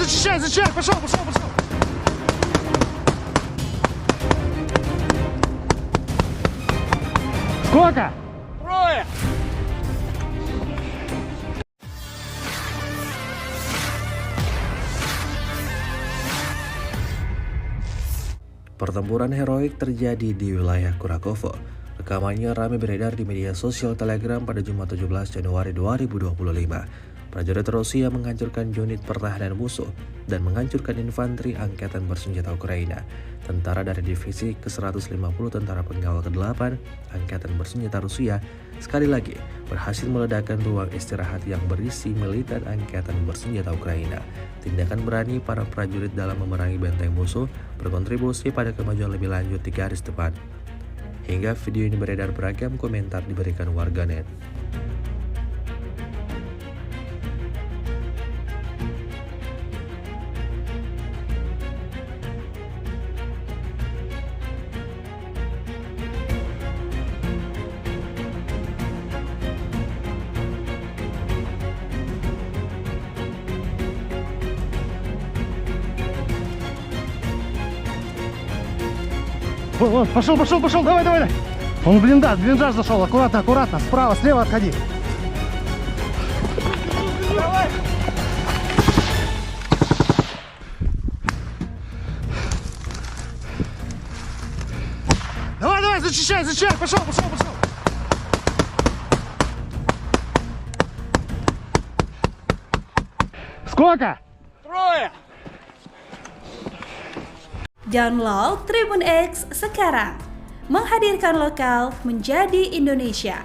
зачищай, зачищай, пошел, пошел, пошел. Сколько? Трое. Pertempuran heroik terjadi di wilayah Kurakovo. Rekamannya ramai beredar di media sosial Telegram pada Jumat 17 Januari 2025. Prajurit Rusia menghancurkan unit pertahanan musuh dan menghancurkan infanteri angkatan bersenjata Ukraina. Tentara dari divisi ke-150 Tentara Pengawal ke-8 Angkatan Bersenjata Rusia sekali lagi berhasil meledakkan ruang istirahat yang berisi militan Angkatan Bersenjata Ukraina. Tindakan berani para prajurit dalam memerangi benteng musuh berkontribusi pada kemajuan lebih lanjut di garis depan. Hingga video ini beredar, beragam komentar diberikan warganet. Вон, пошел, пошел, пошел, давай, давай, давай. Он в блиндаж зашел, аккуратно, аккуратно, справа, слева отходи. Давай. Давай, давай, зачищай, зачищай, пошел, пошел, пошел. Сколько? Трое. Download Tribun X sekarang, menghadirkan lokal menjadi Indonesia.